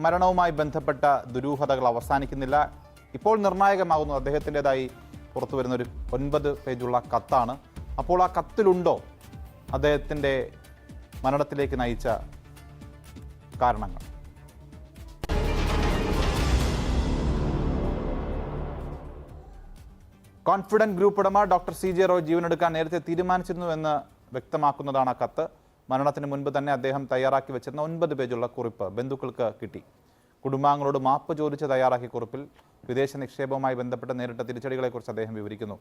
മരണവുമായി ബന്ധപ്പെട്ട ദുരൂഹതകൾ അവസാനിക്കുന്നില്ല. ഇപ്പോൾ നിർണായകമാകുന്നു അദ്ദേഹത്തിൻ്റെതായി പുറത്തു വരുന്ന ഒരു 9 പേജുള്ള കത്താണ്. അപ്പോൾ ആ കത്തിലുണ്ടോ അദ്ദേഹത്തിൻ്റെ മരണത്തിലേക്ക് നയിച്ച കാരണങ്ങൾ? കോൺഫിഡന്റ് ഗ്രൂപ്പ് ഉടമ ഡോക്ടർ CJ റോയ് ജീവനെടുക്കാൻ നേരത്തെ തീരുമാനിച്ചിരുന്നുവെന്ന് വ്യക്തമാക്കുന്നതാണ് ആ കത്ത്. മരണത്തിന് മുൻപ് തന്നെ അദ്ദേഹം തയ്യാറാക്കി വെച്ചിരുന്ന 9 പേജുള്ള കുറിപ്പ് ബന്ധുക്കൾക്ക് കിട്ടി. കുടുംബാംഗങ്ങളോട് മാപ്പ് ചോദിച്ച് തയ്യാറാക്കിയ കുറിപ്പിൽ വിദേശ നിക്ഷേപവുമായി ബന്ധപ്പെട്ട നേരിട്ട തിരിച്ചടികളെക്കുറിച്ച് അദ്ദേഹം വിവരിക്കുന്നു.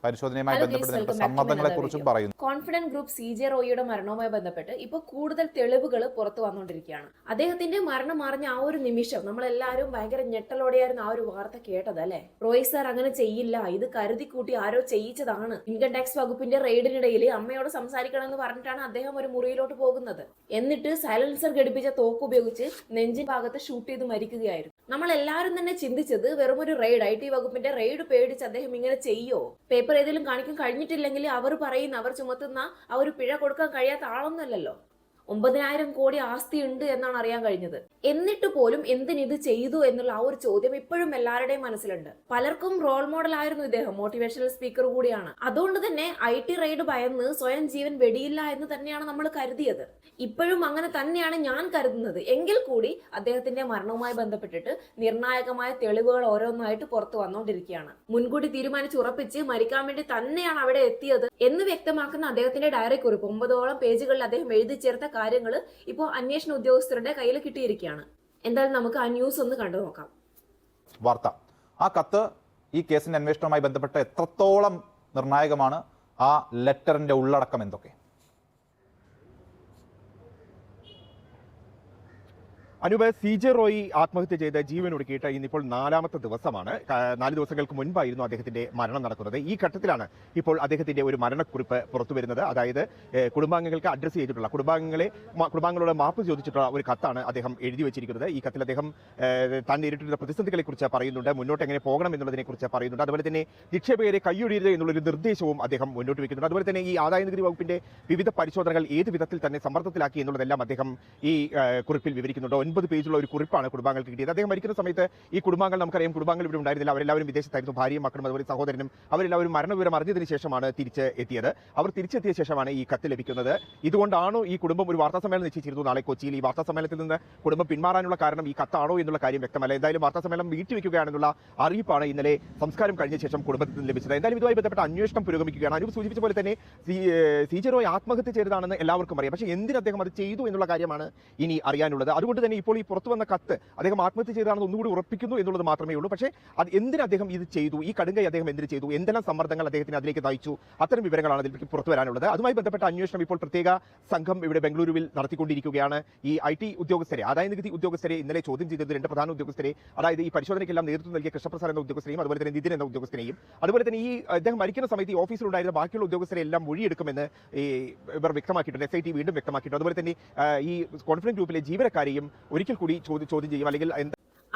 പരിശോധനയുമായി ബന്ധപ്പെട്ട സമ്മർദ്ദങ്ങളെക്കുറിച്ചും പറയുന്നു. കോൺഫിഡന്റ് ഗ്രൂപ്പ് CJ റോയിയുടെ മരണവുമായി ബന്ധപ്പെട്ട് ഇപ്പോൾ കൂടുതൽ തെളിവുകൾ പുറത്തു വന്നുകൊണ്ടിരിക്കുകയാണ്. അദ്ദേഹത്തിന്റെ മരണം അറിഞ്ഞ ആ ഒരു നിമിഷം നമ്മളെല്ലാവരും ഭയങ്കര ഞെട്ടലോടെയായിരുന്നു ആ ഒരു വാർത്ത കേട്ടത്, അല്ലെ? റോയ് സാർ അങ്ങനെ ചെയ്യില്ല, ഇത് കരുതി കൂട്ടി ആരോ ചെയ്യിച്ചതാണ്. ഇൻകം ടാക്സ് വകുപ്പിന്റെ റെയ്ഡിനിടയിൽ അമ്മയോട് സംസാരിക്കണമെന്ന് പറഞ്ഞിട്ടാണ് അദ്ദേഹം ഒരു മുറിയിലോട്ട് പോകുന്നത്. എന്നിട്ട് സൈലൻസർ ഘടിപ്പിച്ച തോക്ക് ഉപയോഗിച്ച് നെഞ്ചിൻ ഭാഗത്ത് ഷൂട്ട് ചെയ്ത് മരിക്കുകയായിരുന്നു. നമ്മൾ എല്ലാവരും തന്നെ ചിന്തിച്ചത് വെറും ഒരു റെയ്ഡ്, IT വകുപ്പിന്റെ റെയ്ഡ് പേടിച്ച് അദ്ദേഹം ഇങ്ങനെ ചെയ്യോ? പേപ്പർ ഏതെങ്കിലും കാണിക്കാൻ കഴിഞ്ഞിട്ടില്ലെങ്കിൽ അവർ ചുമത്തുന്ന ആ ഒരു പിഴ കൊടുക്കാൻ കഴിയാത്ത ആളൊന്നുമല്ലല്ലോ. 9,000 കോടി ആസ്തി ഉണ്ട് എന്നാണ് അറിയാൻ കഴിഞ്ഞത്. എന്നിട്ട് പോലും എന്തിനിത് ചെയ്തു എന്നുള്ള ആ ഒരു ചോദ്യം ഇപ്പോഴും എല്ലാവരുടെയും മനസ്സിലുണ്ട്. പലർക്കും റോൾ മോഡൽ ആയിരുന്നു ഇദ്ദേഹം, മോട്ടിവേഷണൽ സ്പീക്കർ കൂടിയാണ്. അതുകൊണ്ട് തന്നെ IT റെയ്ഡ് ഭയന്ന് സ്വയം ജീവൻ വെടിയില്ല എന്ന് തന്നെയാണ് നമ്മൾ കരുതിയത്. ഇപ്പോഴും അങ്ങനെ തന്നെയാണ് ഞാൻ കരുതുന്നത്. എങ്കിൽ കൂടി അദ്ദേഹത്തിന്റെ മരണവുമായി ബന്ധപ്പെട്ടിട്ട് നിർണായകമായ തെളിവുകൾ ഓരോന്നായിട്ട് പുറത്തു വന്നുകൊണ്ടിരിക്കുകയാണ്. മുൻകൂട്ടി തീരുമാനിച്ചുറപ്പിച്ച് മരിക്കാൻ വേണ്ടി തന്നെയാണ് അവിടെ എത്തിയത് എന്ന് വ്യക്തമാക്കുന്ന അദ്ദേഹത്തിന്റെ ഡയറി കുറിപ്പ് 9ഓളം പേജുകളിൽ അദ്ദേഹം എഴുതി ചേർത്ത കാര്യങ്ങൾ ഇപ്പോൾ അന്വേഷണ ഉദ്യോഗസ്ഥരുടെ കയ്യിൽ കിട്ടിയിരിക്കുകയാണ്. എന്തായാലും നമുക്ക് ആ ന്യൂസ് ഒന്ന് കണ്ടു നോക്കാം. വാർത്ത, ആ കത്ത് ഈ കേസിന്റെ അന്വേഷണവുമായി ബന്ധപ്പെട്ട് എത്രത്തോളം നിർണായകമാണ്? ആ ലെറ്ററിന്റെ ഉള്ളടക്കം എന്തൊക്കെ? അനൂപ്, CJ റോയ് ആത്മഹത്യ ചെയ്ത് ജീവൻ ഒടുക്കിയിട്ട് ഇന്നിപ്പോൾ 4ാമത്തെ ദിവസമാണ്. 4 ദിവസങ്ങൾക്ക് മുൻപായിരുന്നു അദ്ദേഹത്തിന്റെ മരണം നടക്കുന്നത്. ഈ ഘട്ടത്തിലാണ് ഇപ്പോൾ അദ്ദേഹത്തിന്റെ ഒരു മരണക്കുറിപ്പ് പുറത്തു വരുന്നത്. അതായത് കുടുംബാംഗങ്ങൾക്ക് അഡ്രസ്സ് ചെയ്തിട്ടുള്ള, കുടുംബാംഗങ്ങളോട് മാപ്പ് ചോദിച്ചിട്ടുള്ള ഒരു കത്താണ് അദ്ദേഹം എഴുതി വെച്ചിരിക്കുന്നത്. ഈ കത്തിൽ അദ്ദേഹം താൻ നേരിട്ടിരുന്ന പ്രതിസന്ധികളെ കുറിച്ച് പറയുന്നുണ്ട്, മുന്നോട്ട് എങ്ങനെ പോകണം എന്നുള്ളതിനെ കുറിച്ച് പറയുന്നുണ്ട്. അതുപോലെ തന്നെ നിക്ഷേപകരെ കൈയൊഴിയരുത് എന്നുള്ളൊരു നിർദ്ദേശവും അദ്ദേഹം മുന്നോട്ട് വയ്ക്കുന്നുണ്ട്. അതുപോലെ തന്നെ ഈ ആദായനികുതി വകുപ്പിന്റെ വിവിധ പരിശോധനകൾ ഏത് വിധത്തിൽ തന്നെ സമ്മർദ്ദത്തിലാക്കി എന്നുള്ളതെല്ലാം അദ്ദേഹം ഈ കുറിപ്പിൽ വിവരിക്കുന്നുണ്ട്. 9 പേജുള്ള ഒരു കുറിപ്പാണ് കുടുംബാംഗങ്ങൾക്ക് കിട്ടിയത്. അദ്ദേഹം മരിക്കുന്ന സമയത്ത് ഈ കുടുംബാംഗങ്ങൾ, നമുക്കറിയാം, കുടുംബാംഗങ്ങൾ ഇവിടെ ഉണ്ടായിരുന്നില്ല. അവരെല്ലാവരും വിദേശത്തായിരുന്നു. ഭാര്യയും മക്കളും അതുപോലെ സഹോദരനും അവരെല്ലാവരും മരണവിവരം അറിഞ്ഞതിന് ശേഷമാണ് തിരിച്ച് എത്തിയത്. അവർ തിരിച്ചെത്തിയ ശേഷമാണ് ഈ കത്ത് ലഭിക്കുന്നത്. ഇതുകൊണ്ടാണോ ഈ കുടുംബം ഒരു വാർത്താ സമ്മേളനം നിശ്ചയിച്ചിരുന്നു നാളെ കൊച്ചിയിൽ? ഈ വാർത്താ സമ്മേളനത്തിൽ നിന്ന് കുടുംബം പിന്മാറാനുള്ള കാരണം ഈ കത്താണോ എന്നുള്ള കാര്യം വ്യക്തമല്ല. എന്തായാലും വാർത്താ സമ്മേളനം നീട്ടിവെക്കുകയാണെന്നുള്ള അറിയിപ്പാണ് ഇന്നലെ സംസ്കാരം കഴിഞ്ഞ ശേഷം കുടുംബത്തിൽ നിന്ന് ലഭിച്ചത്. എന്തായാലും ഇതുമായി ബന്ധപ്പെട്ട അന്വേഷണം പുരോഗമിക്കുകയാണ്. അനുപ് സൂചിപ്പിച്ച പോലെ തന്നെ CJ റോയ് ആത്മഹത്യ ചെയ്തതാണെന്ന് എല്ലാവർക്കും അറിയാം. പക്ഷേ എന്തിന് അദ്ദേഹം അത് ചെയ്തു എന്നുള്ള കാര്യമാണ് ഇനി അറിയാനുള്ളത്. അതുകൊണ്ട് തന്നെ ഇപ്പോൾ ഈ പുറത്തു വന്ന കത്ത് അദ്ദേഹം ആത്മഹത്യ ചെയ്തതാണെന്ന് ഒന്നുകൂടി ഉറപ്പിക്കുന്നു എന്നുള്ളത് മാത്രമേ ഉള്ളൂ. പക്ഷേ അത് എന്തിന് അദ്ദേഹം ഇത് ചെയ്തു, ഈ കടുങ്കൈ അദ്ദേഹം എന്തിന് ചെയ്തു, എന്തെല്ലാം സമ്മർദ്ദങ്ങൾ അദ്ദേഹത്തിന് അതിലേക്ക് നയിച്ചു, അത്തരം വിവരങ്ങളാണ് അതിലേക്ക് പുറത്തു വരാനുള്ളത്. അതുമായി ബന്ധപ്പെട്ട അന്വേഷണം ഇപ്പോൾ പ്രത്യേക സംഘം ഇവിടെ ബംഗളൂരുവിൽ നടത്തിക്കൊണ്ടിരിക്കുകയാണ്. ഈ IT ഉദ്യോഗസ്ഥരെ, ആദായനികുതി ഉദ്യോഗസ്ഥരെ ഇന്നലെ ചോദ്യം ചെയ്തത് 2 പ്രധാന ഉദ്യോഗസ്ഥരെ, അതായത് ഈ പരിശോധനയ്ക്കെല്ലാം നേതൃത്വം നൽകിയ കൃഷ്ണപ്രസാദ് എന്ന ഉദ്യോഗസ്ഥരെയും അതുപോലെ തന്നെ നിതിൻ എന്ന ഉദ്യോഗസ്ഥനെയും, അതുപോലെ തന്നെ ഈ അദ്ദേഹം മരിക്കുന്ന സമയത്ത് ഈ ഓഫീസിലുണ്ടായിരുന്ന ബാക്കിയുള്ള ഉദ്യോഗസ്ഥരെ എല്ലാം മൊഴിയെടുക്കുമെന്ന് ഇവർ വ്യക്തമാക്കിയിട്ടുണ്ട്. SIT വീണ്ടും വ്യക്തമാക്കിയിട്ടുണ്ട്. അതുപോലെ തന്നെ ഈ കോൺഫിഡന്റ് ഗ്രൂപ്പിലെ ജീവനക്കാരെയും ഒരിക്കൽ കൂടി ചോദ്യം ചെയ്യും. അല്ലെങ്കിൽ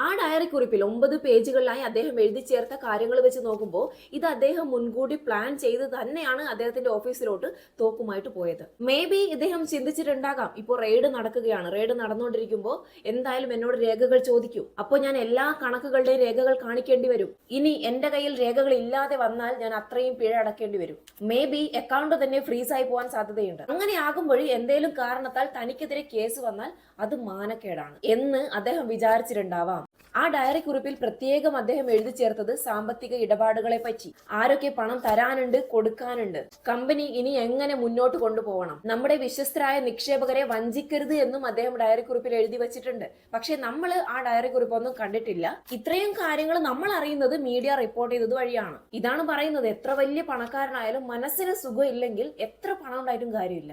ആ ഡയറി കുറിപ്പിൽ 9 പേജുകളിലായി അദ്ദേഹം എഴുതി ചേർത്ത കാര്യങ്ങൾ വെച്ച് നോക്കുമ്പോൾ ഇത് അദ്ദേഹം മുൻകൂട്ടി പ്ലാൻ ചെയ്ത് തന്നെയാണ് അദ്ദേഹത്തിന്റെ ഓഫീസിലോട്ട് തോക്കുമായിട്ട് പോയത്. മേ ബി ഇദ്ദേഹം ചിന്തിച്ചിട്ടുണ്ടാകാം, ഇപ്പോൾ റെയ്ഡ് നടക്കുകയാണ്, റെയ്ഡ് നടന്നുകൊണ്ടിരിക്കുമ്പോൾ എന്തായാലും എന്നോട് രേഖകൾ ചോദിക്കൂ, അപ്പോൾ ഞാൻ എല്ലാ കണക്കുകളുടെയും രേഖകൾ കാണിക്കേണ്ടി വരും. ഇനി എന്റെ കയ്യിൽ രേഖകൾ ഇല്ലാതെ വന്നാൽ ഞാൻ അത്രയും പിഴ അടക്കേണ്ടി വരും. മേ ബി അക്കൗണ്ട് തന്നെ ഫ്രീസായി പോകാൻ സാധ്യതയുണ്ട്. അങ്ങനെ ആകുമ്പോൾ എന്തെങ്കിലും കാരണത്താൽ തനിക്കെതിരെ കേസ് വന്നാൽ അത് മാനക്കേടാണ് എന്ന് അദ്ദേഹം വിചാരിച്ചിട്ടുണ്ടാവാം. ആ ഡയറി കുറിപ്പിൽ പ്രത്യേകം അദ്ദേഹം എഴുതി ചേർത്തത് സാമ്പത്തിക ഇടപാടുകളെ പറ്റി. ആരൊക്കെ പണം തരാനുണ്ട്, കൊടുക്കാനുണ്ട്, കമ്പനി ഇനി എങ്ങനെ മുന്നോട്ട് കൊണ്ടുപോകണം, നമ്മുടെ വിശ്വസ്തരായ നിക്ഷേപകരെ വഞ്ചിക്കരുത് എന്നും അദ്ദേഹം ഡയറി കുറിപ്പിൽ എഴുതി വെച്ചിട്ടുണ്ട്. പക്ഷെ നമ്മൾ ആ ഡയറി കുറിപ്പൊന്നും കണ്ടിട്ടില്ല. ഇത്രയും കാര്യങ്ങൾ നമ്മൾ അറിയുന്നത് മീഡിയ റിപ്പോർട്ട് ചെയ്തത് വഴിയാണ്. ഇതാണ് പറയുന്നത്, എത്ര വലിയ പണക്കാരനായാലും മനസ്സിന് സുഖം ഇല്ലെങ്കിൽ എത്ര പണം ഉണ്ടായിട്ടും കാര്യമില്ല.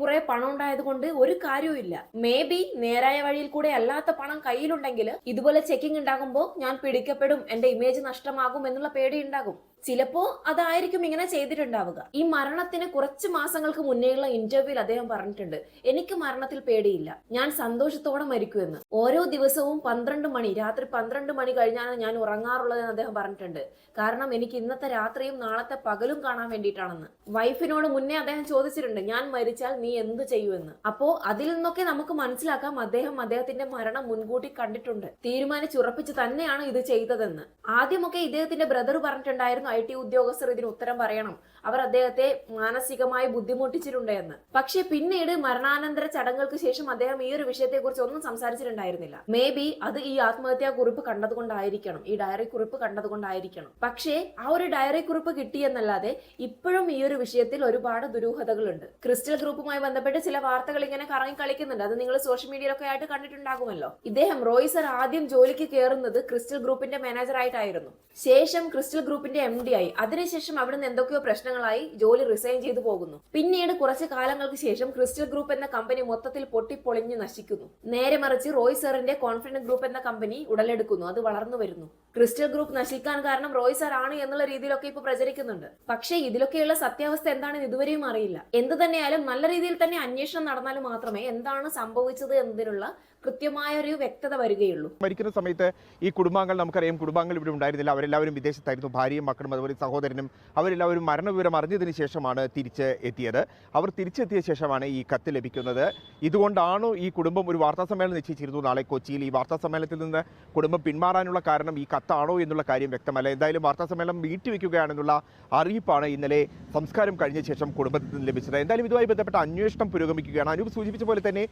കുറെ പണം ഉണ്ടായത് കൊണ്ട് ഒരു കാര്യവും ഇല്ല. മേ ബി നേരായ വഴിയിൽ കൂടെ അല്ലാത്ത പണം കയ്യിലുണ്ടെങ്കിൽ ഇതുപോലെ ചെക്കിംഗ് ഉണ്ടാകുമ്പോൾ ഞാൻ പിടിക്കപ്പെടും, എന്റെ ഇമേജ് നഷ്ടമാകും എന്നുള്ള പേടി ഉണ്ടാകും. ചിലപ്പോ അതായിരിക്കും ഇങ്ങനെ ചെയ്തിട്ടുണ്ടാവുക. ഈ മരണത്തിന് കുറച്ച് മാസങ്ങൾക്ക് മുന്നേയുള്ള ഇന്റർവ്യൂവിൽ അദ്ദേഹം പറഞ്ഞിട്ടുണ്ട്, എനിക്ക് മരണത്തിൽ പേടിയില്ല, ഞാൻ സന്തോഷത്തോടെ മരിക്കുമെന്ന്. ഓരോ ദിവസവും 12 മണി, രാത്രി 12 മണി കഴിഞ്ഞാണ് ഞാൻ ഉറങ്ങാറുള്ളതെന്ന് അദ്ദേഹം പറഞ്ഞിട്ടുണ്ട്. കാരണം എനിക്ക് ഇന്നത്തെ രാത്രിയും നാളത്തെ പകലും കാണാൻ വേണ്ടിയിട്ടാണെന്ന്. വൈഫിനോട് മുന്നേ അദ്ദേഹം ചോദിച്ചിട്ടുണ്ട്, ഞാൻ മരിച്ചാൽ നീ എന്ത് ചെയ്യുമെന്ന്. അപ്പോ അതിൽ നിന്നൊക്കെ നമുക്ക് മനസ്സിലാക്കാം അദ്ദേഹത്തിന്റെ മരണം മുൻകൂട്ടി കണ്ടിട്ടുണ്ട്, തീരുമാനിച്ചുറപ്പിച്ച് തന്നെയാണ് ഇത് ചെയ്തതെന്ന്. ആദ്യമൊക്കെ ഇദ്ദേഹത്തിന്റെ ബ്രദർ പറഞ്ഞിട്ടുണ്ടായിരുന്നു IT ഉദ്യോഗസ്ഥർ ഇതിന് ഉത്തരം പറയണം, അവർ അദ്ദേഹത്തെ മാനസികമായി ബുദ്ധിമുട്ടിച്ചിട്ടുണ്ട് എന്ന്. പക്ഷെ പിന്നീട് മരണാനന്തര ചടങ്ങുകൾക്ക് ശേഷം അദ്ദേഹം ഈ ഒരു വിഷയത്തെ കുറിച്ച് ഒന്നും സംസാരിച്ചിട്ടുണ്ടായിരുന്നില്ല. മേ ബി അത് ഈ ആത്മഹത്യാ കുറിപ്പ് കണ്ടതുകൊണ്ടായിരിക്കണം, ഈ ഡയറി കുറിപ്പ് കണ്ടതുകൊണ്ടായിരിക്കണം. പക്ഷേ ആ ഒരു ഡയറി കുറിപ്പ് കിട്ടിയെന്നല്ലാതെ ഇപ്പോഴും ഈ ഒരു വിഷയത്തിൽ ഒരുപാട് ദുരൂഹതകളുണ്ട്. ക്രിസ്റ്റൽ ഗ്രൂപ്പുമായി ബന്ധപ്പെട്ട് ചില വാർത്തകൾ ഇങ്ങനെ കറങ്ങി കളിക്കുന്നുണ്ട്, അത് നിങ്ങൾ സോഷ്യൽ മീഡിയയിലൊക്കെ ആയിട്ട് കണ്ടിട്ടുണ്ടാകുമല്ലോ. ഇദ്ദേഹം റോയ് സർ ആദ്യം ജോലിക്ക് കയറുന്നത് ക്രിസ്റ്റൽ ഗ്രൂപ്പിന്റെ മാനേജർ ആയിട്ടായിരുന്നു. ശേഷം ക്രിസ്റ്റൽ ഗ്രൂപ്പിന്റെ MD ആയി. അതിനുശേഷം അവിടുന്ന് എന്തൊക്കെയോ പ്രശ്നങ്ങളായി ജോലി റിസൈൻ ചെയ്തു പോകുന്നു. പിന്നീട് കുറച്ച് കാലങ്ങൾക്ക് ശേഷം ക്രിസ്റ്റൽ ഗ്രൂപ്പ് എന്ന കമ്പനി മൊത്തത്തിൽ പൊട്ടിപ്പൊളിഞ്ഞ് നശിക്കുന്നു. നേരെ മറിച്ച് റോയ് സറിന്റെ കോൺഫിഡന്റ് ഗ്രൂപ്പ് എന്ന കമ്പനി ഉടലെടുക്കുന്നു, അത് വളർന്നു വരുന്നു. ക്രിസ്റ്റൽ ഗ്രൂപ്പ് നശിക്കാൻ കാരണം റോയ് സർ ആണ് എന്നുള്ള രീതിയിലൊക്കെ ഇപ്പൊ പ്രചരിക്കുന്നുണ്ട്. പക്ഷേ ഇതിലൊക്കെയുള്ള സത്യാവസ്ഥ എന്താണെന്ന് ഇതുവരെയും അറിയില്ല. എന്ത് തന്നെയായാലും നല്ല രീതിയിൽ തന്നെ അന്വേഷണം നടന്നാൽ മാത്രമേ എന്താണ് സംഭവിച്ചത് എന്നതിനുള്ള കൃത്യമായ ഒരു വ്യക്തത വരികയുള്ളൂ. മരിക്കുന്ന സമയത്ത് ഈ കുടുംബാംഗങ്ങൾ, നമുക്കറിയാം കുടുംബാംഗങ്ങൾ ഇവിടെ ഉണ്ടായിരുന്നില്ല, അവരെല്ലാവരും വിദേശത്തായിരുന്നു. ഭാര്യയും മക്കളും അതുപോലെ സഹോദരനും അവരെല്ലാവരും മരണവിവരം അറിഞ്ഞതിന് ശേഷമാണ് തിരിച്ച് എത്തിയത്. അവർ തിരിച്ചെത്തിയ ശേഷമാണ് ഈ കത്ത് ലഭിക്കുന്നത്. ഇതുകൊണ്ടാണോ ഈ കുടുംബം ഒരു വാർത്താ സമ്മേളനം നിശ്ചയിച്ചിരുന്നു നാളെ കൊച്ചിയിൽ? ഈ വാർത്താ സമ്മേളനത്തിൽ നിന്ന് കുടുംബം പിന്മാറാനുള്ള കാരണം ഈ കത്താണോ എന്നുള്ള കാര്യം വ്യക്തമല്ല. എന്തായാലും വാർത്താ സമ്മേളനം നീട്ടിവെക്കുകയാണെന്നുള്ള അറിയിപ്പാണ് ഇന്നലെ സംസ്കാരം കഴിഞ്ഞ ശേഷം കുടുംബത്തിൽ നിന്ന് ലഭിച്ചത്. എന്തായാലും ഇതുമായി ബന്ധപ്പെട്ട അന്വേഷണം പുരോഗമിക്കുകയാണ്. അനൂപ് സൂചിപ്പിച്ച പോലെ തന്നെ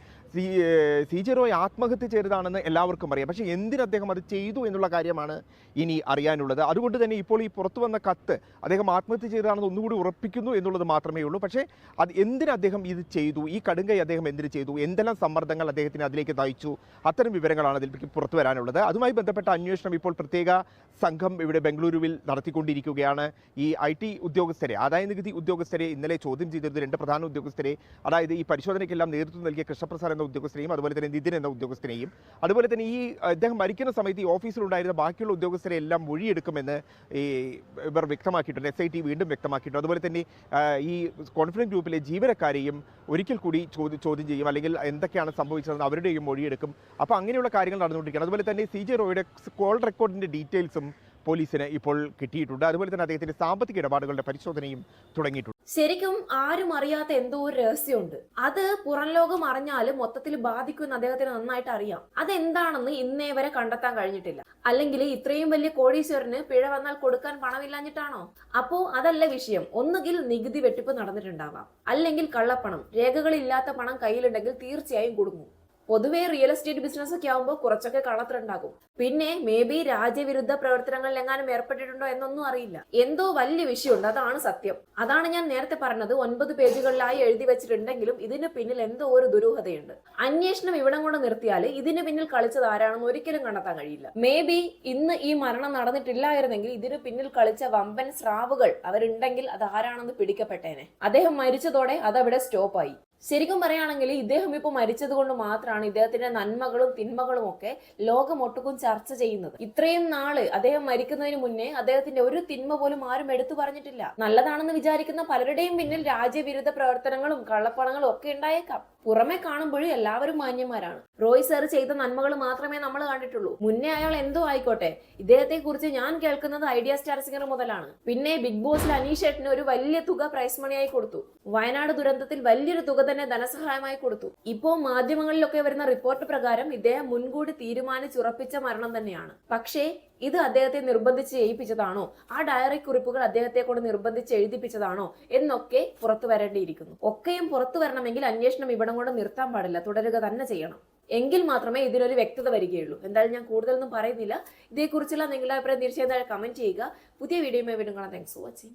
CJ റോയ് ആത്മഹത്യ ചെയ്തതാണെന്ന് എല്ലാവർക്കും അറിയാം. പക്ഷേ എന്തിന് അദ്ദേഹം അത് ചെയ്തു എന്നുള്ള കാര്യമാണ് ഇനി അറിയാനുള്ളത്. അതുകൊണ്ട് തന്നെ ഇപ്പോൾ ഈ പുറത്തു വന്ന കത്ത് അദ്ദേഹം ആത്മഹത്യ ചെയ്തതാണെന്ന് ഒന്നുകൂടി ഉറപ്പിക്കുന്നു എന്നുള്ളത് മാത്രമേ ഉള്ളൂ. പക്ഷേ അത് എന്തിന് അദ്ദേഹം ഇത് ചെയ്തു, ഈ കടുങ്കൈ അദ്ദേഹം എന്തിന് ചെയ്തു, എന്തെല്ലാം സമ്മർദ്ദങ്ങൾ അദ്ദേഹത്തിന് അതിലേക്ക് നയിച്ചു, അത്തരം വിവരങ്ങളാണ് അതിലേക്ക് പുറത്തു വരാനുള്ളത്. അതുമായി ബന്ധപ്പെട്ട അന്വേഷണം ഇപ്പോൾ പ്രത്യേക സംഘം ഇവിടെ ബംഗളൂരുവിൽ നടത്തിക്കൊണ്ടിരിക്കുകയാണ്. ഈ IT ഉദ്യോഗസ്ഥരെ, ആദായനികുതി ഉദ്യോഗസ്ഥരെ ഇന്നലെ ചോദ്യം ചെയ്തിരുന്നു. 2 പ്രധാന ഉദ്യോഗസ്ഥരെ, അതായത് ഈ പരിശോധനയ്ക്കെല്ലാം നേതൃത്വം നൽകിയ കൃഷ്ണപ്രസാദ് എന്ന ഉദ്യോഗസ്ഥരെയും അതുപോലെ തന്നെ നിതിൻ എന്ന ഉദ്യോഗസ്ഥനെയും, അതുപോലെ തന്നെ ഈ അദ്ദേഹം മരിക്കുന്ന സമയത്ത് ഈ ഓഫീസിലുണ്ടായിരുന്ന ബാക്കിയുള്ള ഉദ്യോഗസ്ഥരെ എല്ലാം മൊഴിയെടുക്കുമെന്ന് ഇവർ വ്യക്തമാക്കിയിട്ടുണ്ട്. SIT വീണ്ടും വ്യക്തമാക്കിയിട്ടുണ്ട്. അതുപോലെ തന്നെ ഈ കോൺഫിഡൻസ് ഗ്രൂപ്പിലെ ജീവനക്കാരെയും ഒരിക്കൽ കൂടി ചോദ്യം ചെയ്യും, അല്ലെങ്കിൽ എന്തൊക്കെയാണ് സംഭവിച്ചതെന്ന് അവരുടെയും മൊഴിയെടുക്കും. അപ്പോൾ അങ്ങനെയുള്ള കാര്യങ്ങൾ നടന്നുകൊണ്ടിരിക്കുകയാണ്. അതുപോലെ തന്നെ CJ റോയുടെ കോൾ റെക്കോർഡിൻ്റെ ഡീറ്റെയിൽസും പോലീസിന് ഇപ്പോൾ കിട്ടിയിട്ടുണ്ട്. അതുപോലെ തന്നെ അദ്ദേഹത്തിന്റെ സാമ്പത്തിക ഇടപാടുകളുടെ പരിശോധനയും തുടങ്ങിയിട്ടുണ്ട്. ശരിക്കും ആരും അറിയാത്ത എന്തോ ഒരു രഹസ്യമുണ്ട്. അത് പുറം ലോകം അറിഞ്ഞാലും മൊത്തത്തിൽ ബാധിക്കുമെന്ന് അദ്ദേഹത്തിന് നന്നായിട്ട് അറിയാം. അതെന്താണെന്ന് ഇന്നേ വരെ കണ്ടെത്താൻ കഴിഞ്ഞിട്ടില്ല. അല്ലെങ്കിൽ ഇത്രയും വലിയ കോടീശ്വരന് പിഴ വന്നാൽ കൊടുക്കാൻ പണമില്ലാഞ്ഞിട്ടാണോ? അപ്പോ അതല്ല വിഷയം. ഒന്നുകിൽ നികുതി വെട്ടിപ്പ് നടന്നിട്ടുണ്ടാവാം, അല്ലെങ്കിൽ കള്ളപ്പണം, രേഖകളില്ലാത്ത പണം കയ്യിലുണ്ടെങ്കിൽ തീർച്ചയായും കുടുങ്ങും. പൊതുവെ റിയൽ എസ്റ്റേറ്റ് ബിസിനസ് ഒക്കെ ആവുമ്പോൾ കുറച്ചൊക്കെ കള്ളത്തരണ്ടാകും. പിന്നെ മേ ബി രാജ്യവിരുദ്ധ പ്രവർത്തനങ്ങളിൽ എങ്ങാനും ഏർപ്പെട്ടിട്ടുണ്ടോ എന്നൊന്നും അറിയില്ല. എന്തോ വലിയ വിഷയമുണ്ട്, അതാണ് സത്യം. അതാണ് ഞാൻ നേരത്തെ പറഞ്ഞത്. 9 പേജുകളിലായി എഴുതി വെച്ചിട്ടുണ്ടെങ്കിലും ഇതിന് പിന്നിൽ എന്തോ ഒരു ദുരൂഹതയുണ്ട്. അന്വേഷണം ഇവിടം കൊണ്ട് നിർത്തിയാൽ ഇതിന് പിന്നിൽ കളിച്ചത് ആരാണെന്ന് ഒരിക്കലും കണ്ടെത്താൻ കഴിയില്ല. മേ ബി ഇന്ന് ഈ മരണം നടന്നിട്ടില്ലായിരുന്നെങ്കിൽ ഇതിന് പിന്നിൽ കളിച്ച വമ്പൻ സ്രാവുകൾ അവരുണ്ടെങ്കിൽ അത് ആരാണെന്ന് പിടിക്കപ്പെട്ടേനെ. അദ്ദേഹം മരിച്ചതോടെ അതവിടെ സ്റ്റോപ്പായി. ശരിക്കും പറയുകയാണെങ്കിൽ ഇദ്ദേഹം ഇപ്പോൾ മരിച്ചത് കൊണ്ട് മാത്രമാണ് ഇദ്ദേഹത്തിന്റെ നന്മകളും തിന്മകളും ഒക്കെ ലോകമൊട്ടുക്കും ചർച്ച ചെയ്യുന്നത്. ഇത്രയും നാള് അദ്ദേഹം മരിക്കുന്നതിന് മുന്നേ അദ്ദേഹത്തിന്റെ ഒരു തിന്മ പോലും ആരും എടുത്തു പറഞ്ഞിട്ടില്ല. നല്ലതാണെന്ന് വിചാരിക്കുന്ന പലരുടെയും പിന്നിൽ രാജ്യവിരുദ്ധ പ്രവർത്തനങ്ങളും കള്ളപ്പണങ്ങളും ഒക്കെ ഉണ്ടായേക്കാം. പുറമെ കാണുമ്പോഴും എല്ലാവരും മാന്യന്മാരാണ്. റോയ് സർ ചെയ്ത നന്മകൾ മാത്രമേ നമ്മൾ കണ്ടിട്ടുള്ളൂ. മുന്നേ അയാൾ എന്തോ ആയിക്കോട്ടെ, ഇദ്ദേഹത്തെ കുറിച്ച് ഞാൻ കേൾക്കുന്നത് ഐഡിയ സ്റ്റാർ സിംഗർ മുതലാണ്. പിന്നെ ബിഗ് ബോസിൽ അനീഷ് ചേട്ടന് ഒരു വലിയ തുക പ്രൈസ് മണിയായി കൊടുത്തു. വയനാട് ദുരന്തത്തിൽ വലിയൊരു തുക തന്നെ ധനസഹായമായി കൊടുത്തു. ഇപ്പോ മാധ്യമങ്ങളിലൊക്കെ വരുന്ന റിപ്പോർട്ട് പ്രകാരം ഇദ്ദേഹം മുൻകൂട്ടി തീരുമാനിച്ചുറപ്പിച്ച മരണം തന്നെയാണ്. പക്ഷേ ഇത് അദ്ദേഹത്തെ നിർബന്ധിച്ച് ചെയ്യിപ്പിച്ചതാണോ, ആ ഡയറി കുറിപ്പുകൾ അദ്ദേഹത്തെ കൊണ്ട് നിർബന്ധിച്ച് എഴുതിപ്പിച്ചതാണോ എന്നൊക്കെ പുറത്തു വരേണ്ടിയിരിക്കുന്നു. ഒക്കെയും പുറത്തു വരണമെങ്കിൽ അന്വേഷണം ഇവിടം കൊണ്ട് നിർത്താൻ പാടില്ല, തുടരുക തന്നെ ചെയ്യണം. എങ്കിൽ മാത്രമേ ഇതിലൊരു വ്യക്തത വരികയുള്ളൂ. എന്തായാലും ഞാൻ കൂടുതലൊന്നും പറയുന്നില്ല. ഇതേക്കുറിച്ചുള്ള നിങ്ങളുടെ അഭിപ്രായം തീർച്ചയായും കമന്റ് ചെയ്യുക. പുതിയ വീഡിയോയുമായി വീണ്ടും കാണാം. Thanks for watching.